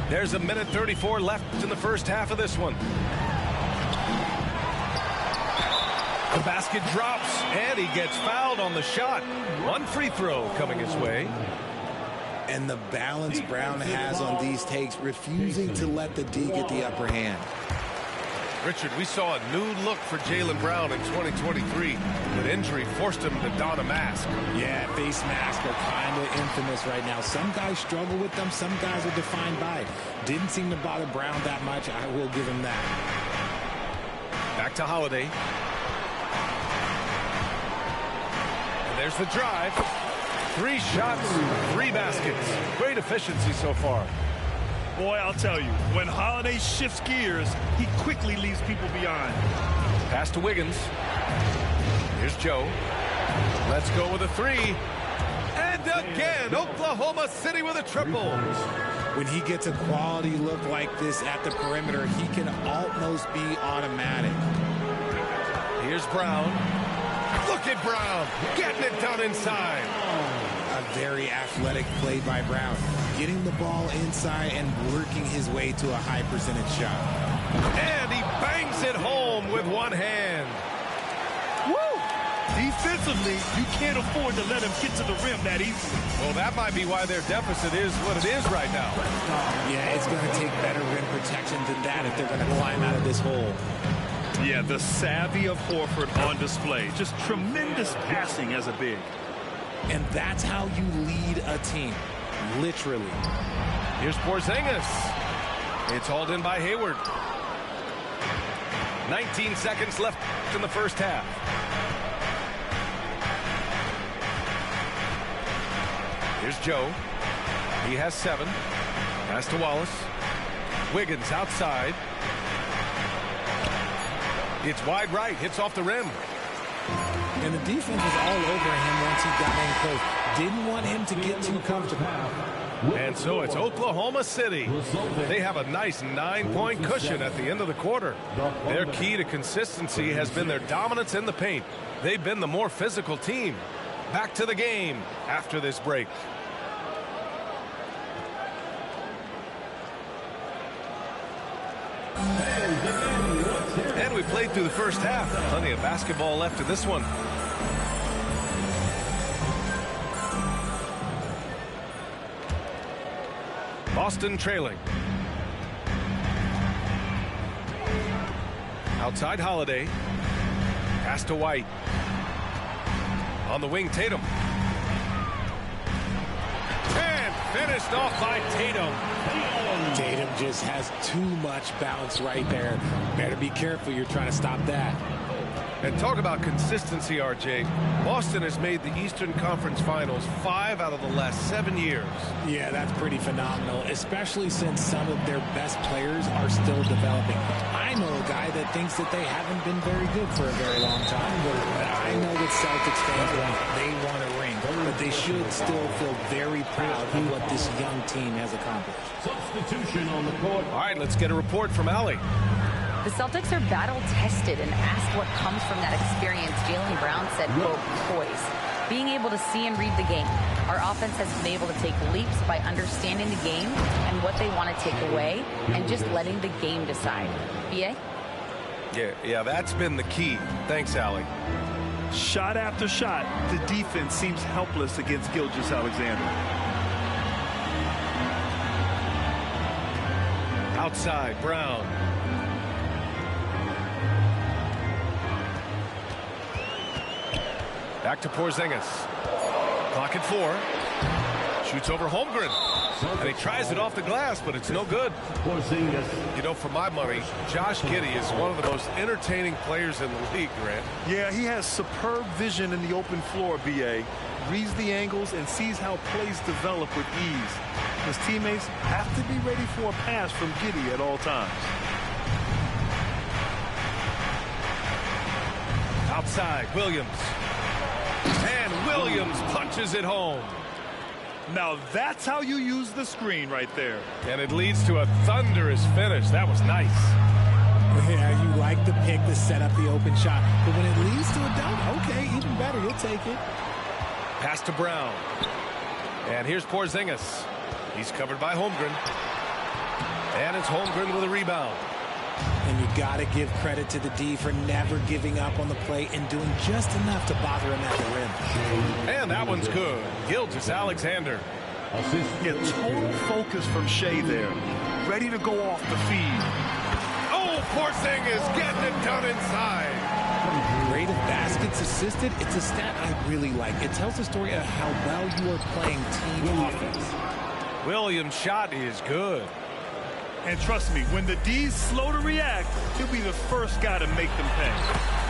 There's a minute 34 left in the first half of this one. The basket drops and he gets fouled on the shot. 1 free throw coming his way. And the balance Brown has on these takes, refusing to let the D get the upper hand. Richard, we saw a new look for Jaylen Brown in 2023, but injury forced him to don a mask. Yeah, face masks are kind of infamous right now. Some guys struggle with them. Some guys are defined by it. Didn't seem to bother Brown that much. I will give him that. Back to Holiday. And there's the drive. 3 shots, 3 baskets. Great efficiency so far. Boy, I'll tell you, when Holiday shifts gears, he quickly leaves people behind. Pass to Wiggins. Here's Joe. Let's go with a 3. And again, Oklahoma City with a triple. When he gets a quality look like this at the perimeter, he can almost be automatic. Here's Brown. Look at Brown getting it done inside. A very athletic play by Brown, getting the ball inside and working his way to a high percentage shot. And he bangs it home with one hand. Woo! Defensively, you can't afford to let him get to the rim that easily. Well, that might be why their deficit is what it is right now. Yeah, it's going to take better rim protection than that if they're going to climb out of this hole. Yeah, the savvy of Horford on display. Just tremendous passing as a big. And that's how you lead a team, literally. Here's Porzingis. It's hauled in by Hayward. 19 seconds left in the first half. Here's Joe. He has 7. Pass to Wallace. Wiggins outside. It's wide right. Hits off the rim. And the defense was all over him once he got in close. Didn't want him to get too comfortable. And so it's Oklahoma City. They have a nice 9-point cushion at the end of the quarter. Their key to consistency has been their dominance in the paint. They've been the more physical team. Back to the game after this break. And we played through the first half. Plenty of basketball left in this one. Boston trailing. Outside Holiday. Pass to White. On the wing, Tatum. And finished off by Tatum. Tatum just has too much bounce right there. Better be careful. You're trying to stop that. And talk about consistency, RJ. Boston has made the Eastern Conference Finals 5 out of the last 7 years. Yeah, that's pretty phenomenal, especially since some of their best players are still developing. I know a guy that thinks that they haven't been very good for a very long time, but I know that Celtics fans want a ring, but they should still feel very proud of what this young team has accomplished. Substitution on the court. All right, let's get a report from Allie. The Celtics are battle-tested, and asked what comes from that experience, Jaylen Brown said, quote, poise. Being able to see and read the game. Our offense has been able to take leaps by understanding the game and what they want to take away and just letting the game decide. BA? Yeah, that's been the key. Thanks, Allie. Shot after shot, the defense seems helpless against Gilgeous-Alexander. Outside, Brown. Back to Porzingis. Clock at 4. Shoots over Holmgren. And he tries it off the glass, but it's no good. You know, for my money, Josh Giddey is one of the most entertaining players in the league, Grant. Yeah, he has superb vision in the open floor, BA. Reads the angles and sees how plays develop with ease. His teammates have to be ready for a pass from Giddey at all times. Outside, Williams. And Williams punches it home. Now that's how you use the screen right there. And it leads to a thunderous finish. That was nice. Yeah, you like the pick to set up the open shot. But when it leads to a dunk, okay, even better. You'll take it. Pass to Brown. And here's Porzingis. He's covered by Holmgren. And it's Holmgren with a rebound. And you got to give credit to the D for never giving up on the play and doing just enough to bother him at the rim. And that one's good. Gilgeous-Alexander. Yeah, total focus from Shea there. Ready to go off the feed. Oh, Porzingis getting it done inside. Rate of baskets assisted, it's a stat I really like. It tells the story of how well you are playing team offense. Williams' shot is good. And trust me, when the D's slow to react, he'll be the first guy to make them pay.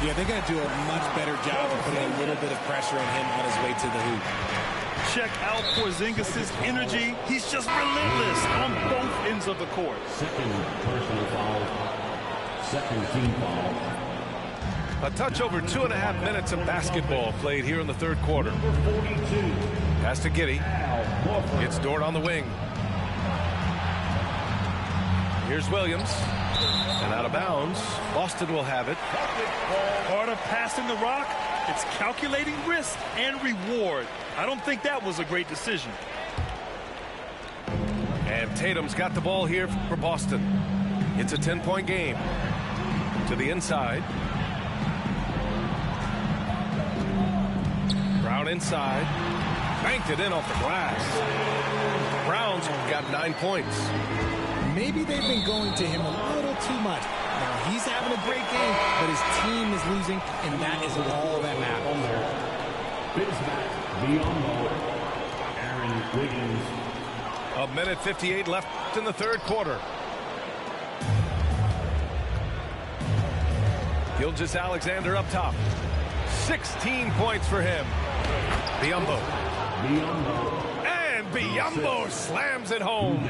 Yeah, they're going to do a much better job of putting a little bit of pressure on him on his way to the hoop. Check out Porzingis' energy. He's just relentless on both ends of the court. Second personal foul. Second team foul. A touch over 2.5 minutes of basketball played here in the third quarter. Pass to Giddey. It's Dort on the wing. Here's Williams. And out of bounds. Boston will have it. Part of passing the rock, it's calculating risk and reward. I don't think that was a great decision. And Tatum's got the ball here for Boston. It's a 10-point game. To the inside. Brown inside. Banked it in off the glass. Brown's got 9 points. Maybe they've been going to him a little too much. Now, he's having a great game, but his team is losing, and that is all that matters. Aaron Wiggins. A minute 58 left in the third quarter. Gilgeous-Alexander up top. 16 points for him. Biyombo. And Biyombo slams it home.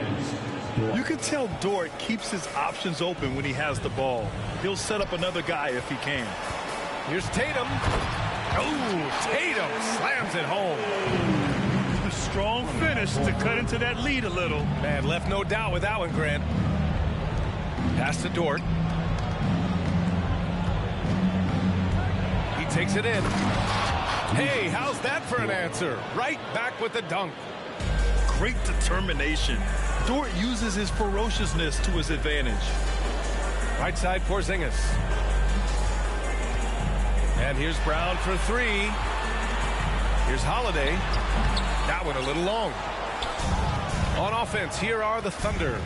You can tell Dort keeps his options open when he has the ball. He'll set up another guy if he can. Here's Tatum. Oh, Tatum slams it home. A strong finish to cut into that lead a little. Man, left no doubt with that one, Grant. Pass to Dort. He takes it in. Hey, how's that for an answer? Right back with the dunk. Great determination. Dort uses his ferociousness to his advantage. Right side, Porzingis. And here's Brown for three. Here's Holiday. That one a little long. On offense, here are the Thunder.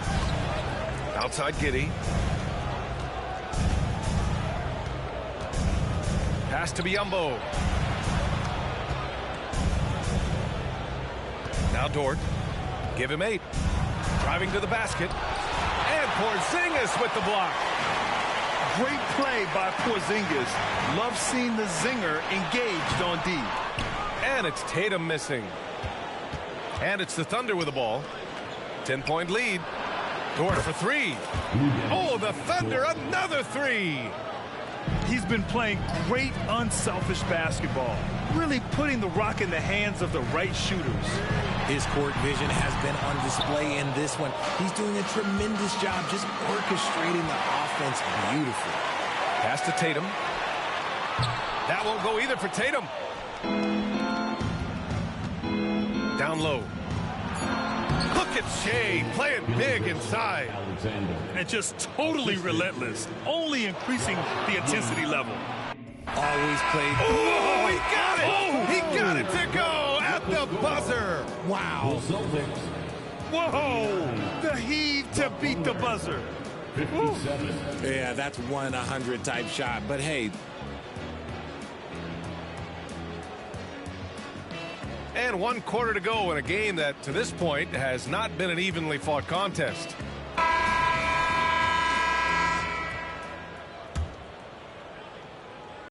Outside Giddey. Pass to Biyombo. Now Dort. Give him 8. Driving to the basket. And Porzingis with the block. Great play by Porzingis. Love seeing the zinger engaged on D. And it's Tatum missing. And it's the Thunder with the ball. 10-point lead. Dort for 3. Oh, the Thunder, another 3. He's been playing great unselfish basketball. Really putting the rock in the hands of the right shooters. His court vision has been on display in this one. He's doing a tremendous job just orchestrating the offense beautifully. Pass to Tatum. That won't go either for Tatum. Down low. Look at Shea playing big inside. And just totally relentless. Only increasing the intensity level. Always played. Oh, he got it! Oh, he got it to go at the buzzer. Wow. Whoa! The heave to beat the buzzer. Yeah, that's 1-100 type shot. But hey. And 1 quarter to go in a game that, to this point, has not been an evenly fought contest.